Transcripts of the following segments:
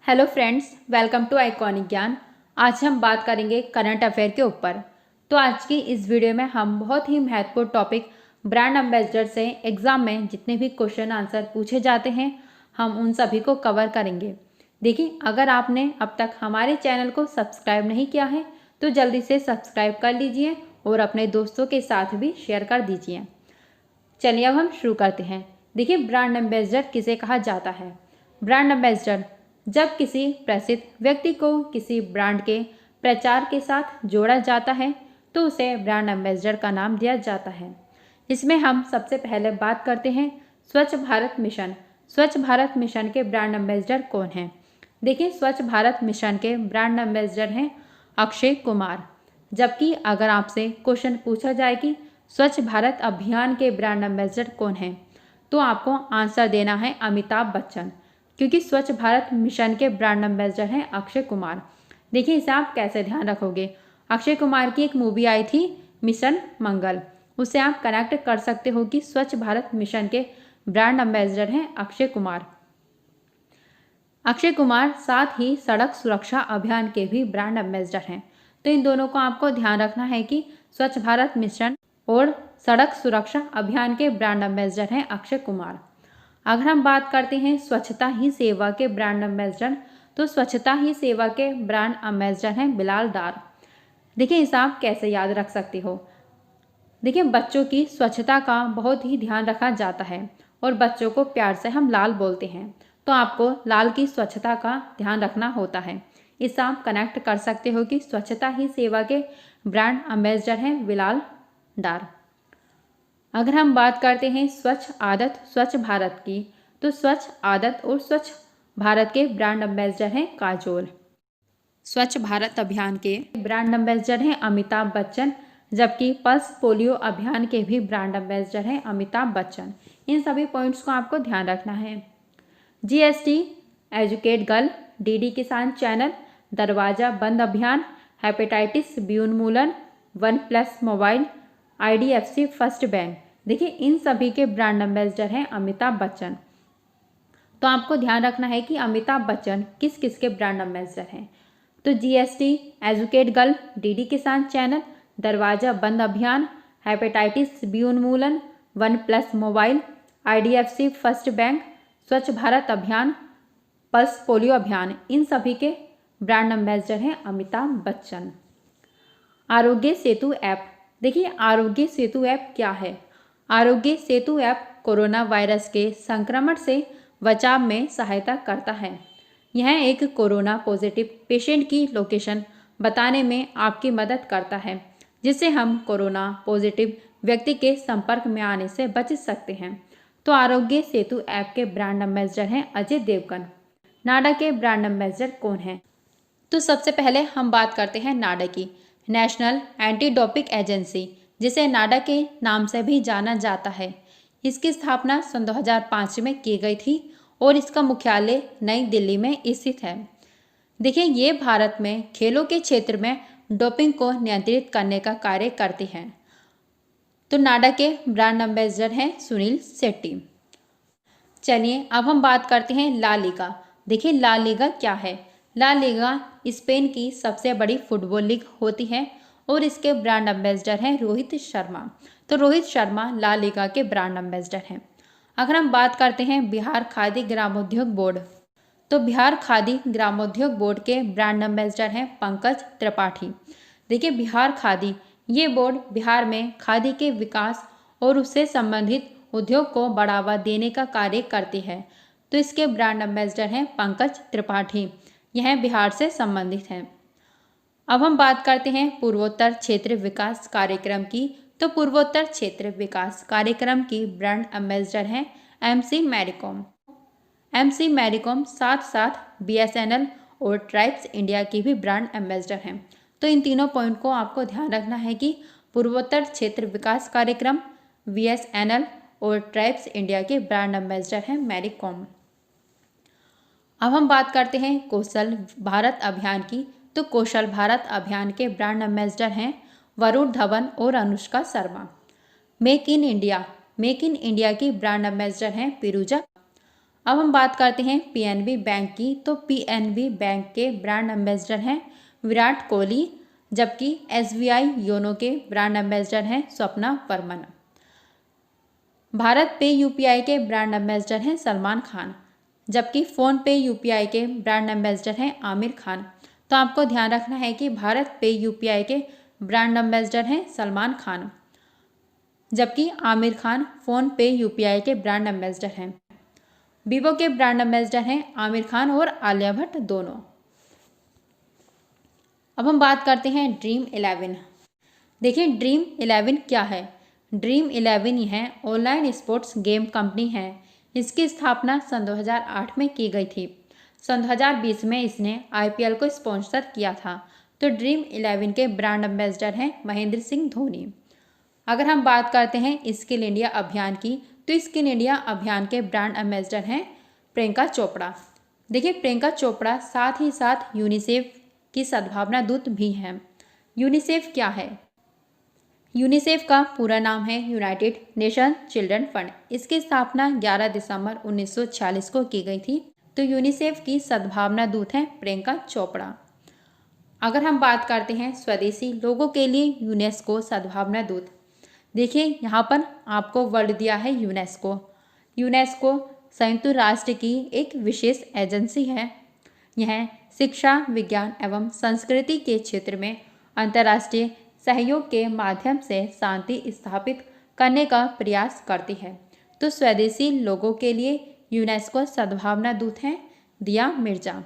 Hello friends, welcome to iconic Gyan. आज हम बात करेंगे करंट अफेयर के ऊपर। तो आज की इस वीडियो में हम बहुत ही महत्वपूर्ण टॉपिक ब्रांड एम्बेसडर से एग्जाम में जितने भी क्वेश्चन आंसर पूछे जाते हैं हम उन सभी को कवर करेंगे। देखिए, अगर आपने अब तक हमारे चैनल को सब्सक्राइब नहीं किया है तो जल्दी से सब्सक्राइब कर लीजिए और अपने दोस्तों के साथ भी शेयर कर दीजिए। चलिए अब हम शुरू करते हैं। देखिए, ब्रांड एम्बेसडर किसे कहा जाता है? ब्रांड एम्बेसडर जब किसी प्रसिद्ध व्यक्ति को किसी ब्रांड के प्रचार के साथ जोड़ा जाता है तो उसे ब्रांड एम्बेसडर का नाम दिया जाता है। इसमें हम सबसे पहले बात करते हैं स्वच्छ भारत मिशन। स्वच्छ भारत मिशन के ब्रांड एम्बेसडर कौन हैं? देखिए, स्वच्छ भारत मिशन के ब्रांड एम्बेसडर हैं अक्षय कुमार। जबकि अगर आपसे क्वेश्चन पूछा जाए कि स्वच्छ भारत अभियान के ब्रांड एम्बेसडर कौन हैं, तो आपको आंसर देना है अमिताभ बच्चन, क्योंकि स्वच्छ भारत मिशन के ब्रांड एम्बेसडर हैं अक्षय कुमार। देखिए, इसे आप कैसे ध्यान रखोगे? अक्षय कुमार की एक मूवी आई थी मिशन मंगल, उससे आप कनेक्ट कर सकते हो कि स्वच्छ भारत मिशन के ब्रांड एम्बेसडर हैं अक्षय कुमार। अक्षय कुमार साथ ही सड़क सुरक्षा अभियान के भी ब्रांड एम्बेसडर हैं। तो इन दोनों को आपको ध्यान रखना है कि स्वच्छ भारत मिशन और सड़क सुरक्षा अभियान के ब्रांड एम्बेसडर हैं अक्षय कुमार। अगर हम बात करते हैं स्वच्छता ही सेवा के ब्रांड एम्बेसडर, तो स्वच्छता ही सेवा के ब्रांड एम्बेसडर हैं बिलाल डार। देखिए, इसे आप कैसे याद रख सकते हो? देखिए, बच्चों की स्वच्छता का बहुत ही ध्यान रखा जाता है और बच्चों को प्यार से हम लाल बोलते हैं, तो आपको लाल की स्वच्छता का ध्यान रखना होता है। इससे आप कनेक्ट कर सकते हो कि स्वच्छता ही सेवा के ब्रांड एम्बेसडर हैं बिलाल डार। अगर हम बात करते हैं स्वच्छ आदत स्वच्छ भारत की, तो स्वच्छ आदत और स्वच्छ भारत के ब्रांड एम्बेसडर हैं काजोल। स्वच्छ भारत अभियान के ब्रांड एम्बेसडर हैं अमिताभ बच्चन, जबकि पल्स पोलियो अभियान के भी ब्रांड एम्बेसडर हैं अमिताभ बच्चन। इन सभी पॉइंट्स को आपको ध्यान रखना है। जीएसटी, एजुकेट गर्ल, डीडी किसान चैनल, दरवाजा बंद अभियान, हेपेटाइटिस बी उन्मूलन, OnePlus mobile, IDFC first bank. देखिए, इन सभी के ब्रांड एम्बेसडर हैं अमिताभ बच्चन। तो आपको ध्यान रखना है कि अमिताभ बच्चन किस किस के ब्रांड एम्बेसडर हैं। तो जीएसटी, एजुकेट गर्ल, डीडी किसान चैनल, दरवाजा बंद अभियान, हेपेटाइटिस बी उन्मूलन, OnePlus mobile, IDFC first bank, स्वच्छ भारत अभियान, पल्स पोलियो अभियान, इन सभी के ब्रांड एम्बेसडर हैं अमिताभ बच्चन। आरोग्य सेतु ऐप। देखिए, आरोग्य सेतु ऐप क्या है? Aarogya Setu app corona virus के संक्रमण से बचाव में सहायता करता है। यह एक कोरोना पॉजिटिव पेशेंट की लोकेशन बताने में आपकी मदद करता है, जिससे हम कोरोना पॉजिटिव व्यक्ति के संपर्क में आने से बच सकते हैं। तो आरोग्य सेतु ऐप के ब्रांड एम्बेसडर हैं अजय देवगन। नाडा के ब्रांड एम्बेसडर कौन हैं? तो सबसे पहले हम बात करते हैं नाडा की। नेशनल एंटी डोपिंग एजेंसी, जिसे नाडा के नाम से भी जाना जाता है, इसकी स्थापना सन 2005 में की गई थी और इसका मुख्यालय नई दिल्ली में स्थित है। देखिए, ये भारत में खेलों के क्षेत्र में डोपिंग को नियंत्रित करने का कार्य करती है। तो नाडा के ब्रांड एम्बेसडर हैं सुनील शेट्टी। चलिए अब हम बात करते हैं ला लीगा। देखिए, ला लीगा क्या है? ला लीगा स्पेन की सबसे बड़ी फुटबॉल लीग होती है और इसके ब्रांड एम्बेसडर हैं रोहित शर्मा। तो रोहित शर्मा ला लीगा के ब्रांड एम्बेसडर हैं। अगर हम बात करते हैं बिहार खादी ग्रामोद्योग बोर्ड, तो बिहार खादी ग्रामोद्योग बोर्ड के ब्रांड एम्बेसडर हैं पंकज त्रिपाठी। देखिए, बिहार खादी ये बोर्ड बिहार में खादी के विकास और उससे संबंधित उद्योग को बढ़ावा देने का कार्य करती है। तो इसके ब्रांड एम्बेसडर हैं पंकज त्रिपाठी। यह बिहार से संबंधित हैं। अब हम बात करते हैं पूर्वोत्तर क्षेत्र विकास कार्यक्रम की। तो पूर्वोत्तर क्षेत्र विकास कार्यक्रम की ब्रांड एम्बेसडर हैं MC मैरीकॉम। MC मैरीकॉम साथ साथ BSNL और ट्राइब्स इंडिया की भी ब्रांड एम्बेसडर हैं। तो इन तीनों पॉइंट को आपको ध्यान रखना है कि पूर्वोत्तर क्षेत्र विकास कार्यक्रम, BSNL और ट्राइब्स इंडिया के ब्रांड एम्बेसडर हैं मैरीकॉम। अब हम बात करते हैं कौशल भारत अभियान की। तो कौशल भारत अभियान के ब्रांड एम्बेसडर हैं वरुण धवन और Anushka Sharma. Make in India की ब्रांड एम्बेसडर हैं पिरूजा। अब हम बात करते हैं पीएनबी बैंक की। तो पीएनबी बैंक के ब्रांड एम्बेसडर हैं विराट कोहली, जबकि एसबीआई योनो के ब्रांड एम्बेसडर हैं स्वप्ना बर्मन। भारत पे यूपीआई के ब्रांड एम्बेसडर हैं सलमान खान, जबकि फ़ोन पे यूपीआई के ब्रांड एम्बेसडर हैं आमिर खान। तो आपको ध्यान रखना है कि भारत पे यूपीआई के ब्रांड एम्बेसडर हैं सलमान खान, जबकि आमिर खान फ़ोन पे यूपीआई के ब्रांड एम्बेसडर हैं। वीवो के ब्रांड एम्बेसडर हैं आमिर खान और आलिया भट्ट दोनों। अब हम बात करते हैं ड्रीम 11। देखिए ड्रीम 11 क्या है। ड्रीम 11 यह ऑनलाइन स्पोर्ट्स गेम कंपनी है। इसकी स्थापना सन 2008 में की गई थी। सन 2020 में इसने आईपीएल को स्पॉन्सर किया था। तो ड्रीम 11 के ब्रांड एम्बेसडर हैं महेंद्र सिंह धोनी। अगर हम बात करते हैं स्किल इंडिया अभियान की, तो स्किल इंडिया अभियान के ब्रांड एम्बेसडर हैं प्रियंका चोपड़ा। देखिए प्रियंका चोपड़ा साथ ही साथ यूनिसेफ की सद्भावना दूत भी हैं। यूनिसेफ क्या है। यूनिसेफ का पूरा नाम है यूनाइटेड नेशन चिल्ड्रन फंड। इसकी स्थापना 11 दिसंबर 1946 को की गई थी। तो यूनिसेफ की सद्भावना दूत हैं प्रियंका चोपड़ा। अगर हम बात करते हैं स्वदेशी लोगों के लिए यूनेस्को सद्भावना दूत, देखिए यहाँ पर आपको वर्ड दिया है यूनेस्को। यूनेस्को संयुक्त राष्ट्र की एक विशेष एजेंसी है। यह शिक्षा, विज्ञान एवं संस्कृति के क्षेत्र में अंतर्राष्ट्रीय सहयोग के माध्यम से शांति स्थापित करने का प्रयास करती है। तो स्वदेशी लोगों के लिए यूनेस्को सद्भावना दूत हैं दिया मिर्जा।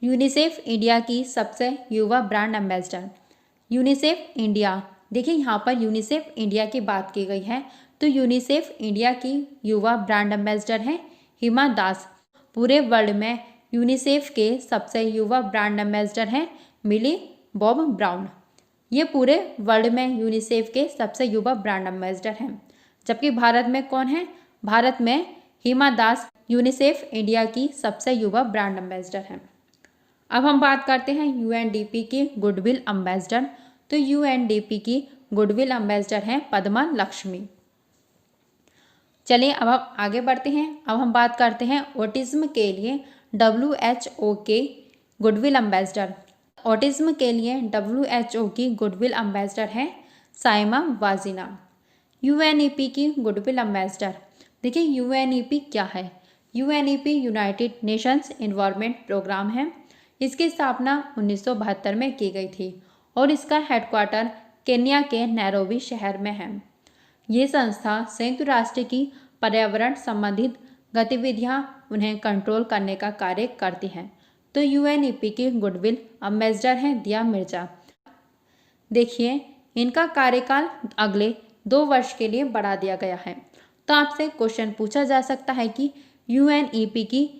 यूनिसेफ इंडिया की सबसे युवा ब्रांड एम्बेसडर। यूनिसेफ इंडिया, देखिए यहाँ पर यूनिसेफ इंडिया की बात की गई है। तो यूनिसेफ इंडिया की युवा ब्रांड एम्बेसडर हैं हिमा दास। पूरे वर्ल्ड में यूनिसेफ के सबसे युवा ब्रांड एम्बेसडर हैं मिली बॉब ब्राउन। ये पूरे वर्ल्ड में यूनिसेफ के सबसे युवा ब्रांड एम्बेसडर हैं। जबकि भारत में कौन है। भारत में हिमा दास यूनिसेफ इंडिया की सबसे युवा ब्रांड एम्बेसडर हैं। अब हम बात करते हैं यूएनडीपी की गुडविल एम्बेसडर। तो यूएनडीपी की गुडविल एम्बेसडर हैं पद्मा लक्ष्मी। चलिए अब हम आगे बढ़ते हैं। अब हम बात करते हैं ऑटिज्म के लिए WHO के गुडविल एम्बेसडर। ऑटिज्म के लिए WHO की गुडविल एम्बेसडर हैं साइमा वाजिना। यूएनईपी की गुडविल एम्बेसडर, देखिए यूएनईपी क्या है। UNEP United Nations Environment Programme है। इसकी स्थापना 1972 में की गई थी और इसका हेडक्वार्टर केन्या के नैरोबी शहर में है। ये संस्था संयुक्त राष्ट्र की पर्यावरण संबंधित गतिविधियां उन्हें कंट्रोल करने का कार्य करती हैं। तो यूएनईपी की गुडविल एम्बेसडर हैं दिया मिर्जा। देखिए इनका कार्यकाल अगले 2 वर्ष के लिए बढ़ा दिया गया है। तो आपसे क्वेश्चन पूछा जा सकता है कि यूएनईपी की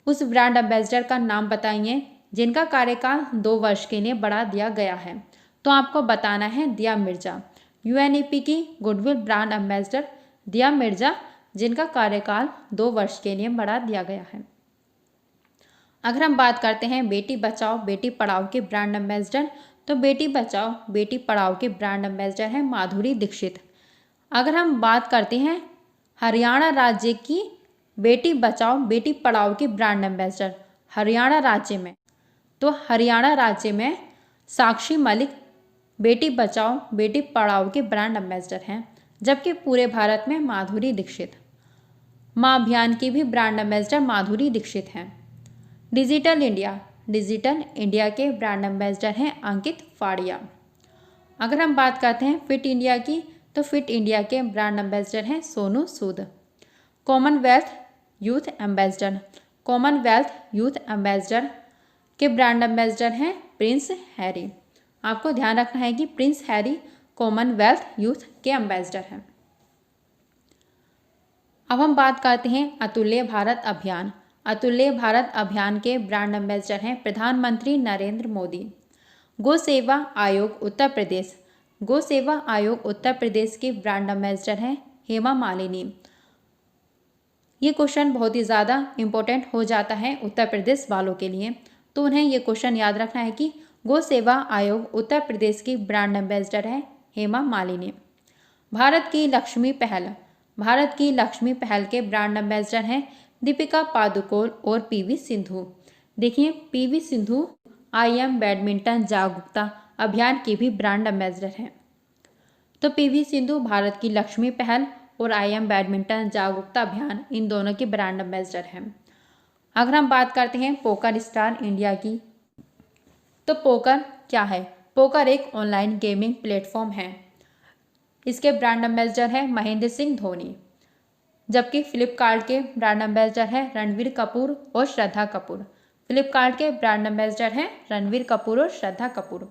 उस ब्रांड एम्बेसडर का नाम बताइए जिनका कार्यकाल 2 वर्ष के लिए बढ़ा दिया गया है। तो आपको बताना है दिया मिर्जा। यूएनईपी की गुडविल ब्रांड एम्बेसडर दिया मिर्जा, जिनका कार्यकाल 2 वर्ष के लिए बढ़ा दिया गया है। अगर हम बात करते हैं बेटी बचाओ बेटी पढ़ाओ के ब्रांड एम्बेसडर, तो बेटी बचाओ बेटी पढ़ाओ के ब्रांड एम्बेसडर हैं माधुरी दीक्षित। अगर हम बात करते हैं हरियाणा राज्य की बेटी बचाओ बेटी पढ़ाओ के ब्रांड एम्बेसडर हरियाणा राज्य में, तो हरियाणा राज्य में साक्षी मलिक बेटी बचाओ बेटी पढ़ाओ के ब्रांड एम्बेसडर हैं। जबकि पूरे भारत में माधुरी दीक्षित। माँ अभियान की भी ब्रांड एम्बेसडर माधुरी दीक्षित हैं। डिजिटल इंडिया के ब्रांड एम्बेसडर हैं अंकित फाड़िया। अगर हम बात करते हैं फिट इंडिया की, तो फिट इंडिया के ब्रांड एम्बेसडर हैं Sonu Sood. Commonwealth youth ambassador के ब्रांड एम्बेसडर हैं प्रिंस हैरी। आपको ध्यान रखना है कि प्रिंस हैरी कॉमनवेल्थ यूथ के एम्बेसडर हैं। अब हम बात करते हैं अतुल्य भारत अभियान। अतुल्य भारत अभियान के ब्रांड एम्बेसडर हैं प्रधानमंत्री नरेंद्र मोदी। गौ सेवा आयोग उत्तर प्रदेश की ब्रांड एम्बेसडर हैं हेमा मालिनी। ये क्वेश्चन बहुत ही ज़्यादा इम्पोर्टेंट हो जाता है उत्तर प्रदेश वालों के लिए, तो उन्हें ये क्वेश्चन याद रखना है कि गौ सेवा आयोग उत्तर प्रदेश की ब्रांड एम्बेसडर है हेमा मालिनी। भारत की लक्ष्मी पहल के ब्रांड एम्बेसडर हैं दीपिका पादुकोण और पीवी सिंधु। देखिए, पीवी सिंधु IM बैडमिंटन जागरूकता अभियान की भी ब्रांड एम्बेसडर हैं। तो पीवी सिंधु भारत की लक्ष्मी पहल और IM बैडमिंटन जागरूकता अभियान, इन दोनों की ब्रांड एम्बेसडर हैं। अगर हम बात करते हैं पोकर स्टार इंडिया की, तो पोकर क्या है? पोकर एक ऑनलाइन गेमिंग प्लेटफॉर्म है। इसके ब्रांड एम्बेसडर है महेंद्र सिंह धोनी, जबकि फ्लिपकार्ट के ब्रांड एम्बेसडर है रणवीर कपूर और श्रद्धा कपूर। फ्लिपकार्ट के ब्रांड एम्बेसडर हैं रणवीर कपूर और श्रद्धा कपूर।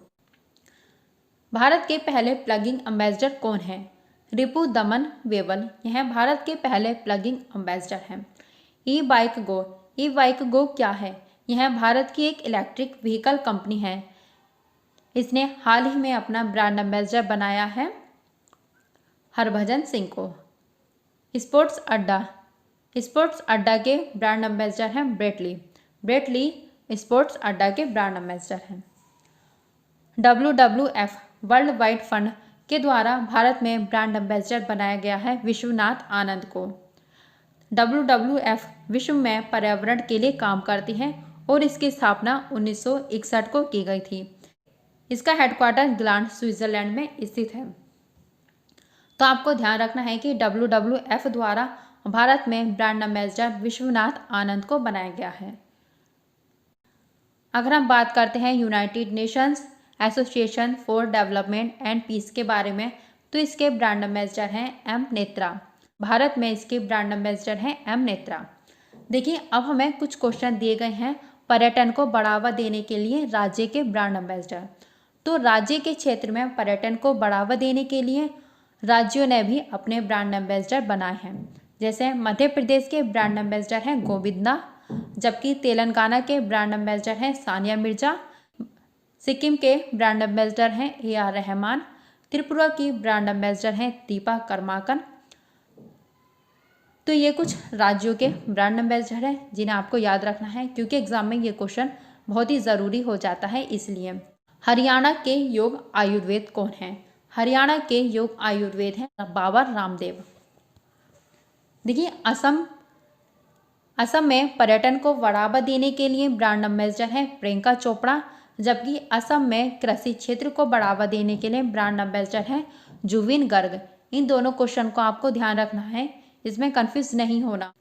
भारत के पहले प्लगिंग एम्बेसडर कौन है? रिपु दमन वेवल, यह भारत के पहले प्लगिंग एम्बेसडर हैं। ई बाइक गो क्या है? यह भारत की एक इलेक्ट्रिक व्हीकल कंपनी है। इसने हाल ही में अपना ब्रांड एम्बेसडर बनाया है हरभजन सिंह को। स्पोर्ट्स अड्डा के ब्रांड एम्बेसडर हैं ब्रेट ली स्पोर्ट्स अड्डा के ब्रांड एम्बेसडर हैं। WWF वर्ल्ड वाइड फंड के द्वारा भारत में ब्रांड एम्बेसडर बनाया गया है विश्वनाथ आनंद को। WWF विश्व में पर्यावरण के लिए काम करती है और इसकी स्थापना 1961 को की गई थी। इसका हेडक्वार्टर ग्लांड स्विट्जरलैंड में स्थित है। तो आपको ध्यान रखना है कि WWF द्वारा भारत में ब्रांड एम्बेसडर विश्वनाथ आनंद को बनाया गया है। अगर हम बात करते हैं United Nations Association for Development and Peace के बारे में, तो इसके ब्रांड एम्बेसडर हैं M नेत्रा। भारत में इसके ब्रांड एम्बेसडर हैं M नेत्रा। देखिए, अब हमें कुछ क्वेश्चन दिए गए हैं पर्यटन को बढ़ावा देने के लिए राज्य के ब्रांड एम्बेसडर। तो राज्य के क्षेत्र में पर्यटन को बढ़ावा देने के लिए राज्यों ने भी अपने ब्रांड एम्बेसडर बनाए हैं। जैसे मध्य प्रदेश के ब्रांड एम्बेसडर हैं गोविंदा, जबकि तेलंगाना के ब्रांड एम्बेसडर हैं सानिया मिर्जा, सिक्किम के ब्रांड एम्बेसडर हैं AR रहमान, त्रिपुरा की ब्रांड एम्बेसडर हैं दीपा कर्माकर। तो ये कुछ राज्यों के ब्रांड एम्बेसडर हैं जिन्हें आपको याद रखना है, क्योंकि एग्जाम में ये क्वेश्चन बहुत ही ज़रूरी हो जाता है इसलिए। हरियाणा के योग आयुर्वेद कौन है? हरियाणा के योग आयुर्वेद हैं बाबा रामदेव। देखिए, असम में पर्यटन को बढ़ावा देने के लिए ब्रांड एम्बेसडर हैं प्रियंका चोपड़ा, जबकि असम में कृषि क्षेत्र को बढ़ावा देने के लिए ब्रांड एम्बेसडर हैं जुबिन गर्ग। इन दोनों क्वेश्चन को आपको ध्यान रखना है, इसमें कंफ्यूज नहीं होना।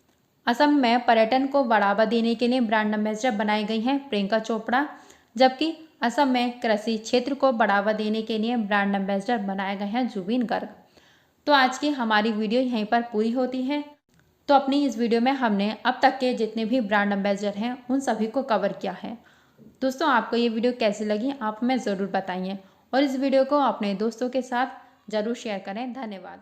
असम में पर्यटन को बढ़ावा देने के लिए ब्रांड एम्बेसडर बनाई गई हैं प्रियंका चोपड़ा, जबकि असम में कृषि क्षेत्र को बढ़ावा देने के लिए ब्रांड एम्बेसडर बनाए गए हैं जुबिन गर्ग। तो आज की हमारी वीडियो यहीं पर पूरी होती है। तो अपनी इस वीडियो में हमने अब तक के जितने भी ब्रांड एम्बेसडर हैं उन सभी को कवर किया है। दोस्तों, आपको ये वीडियो कैसी लगी आप हमें ज़रूर बताइए और इस वीडियो को अपने दोस्तों के साथ ज़रूर शेयर करें। धन्यवाद।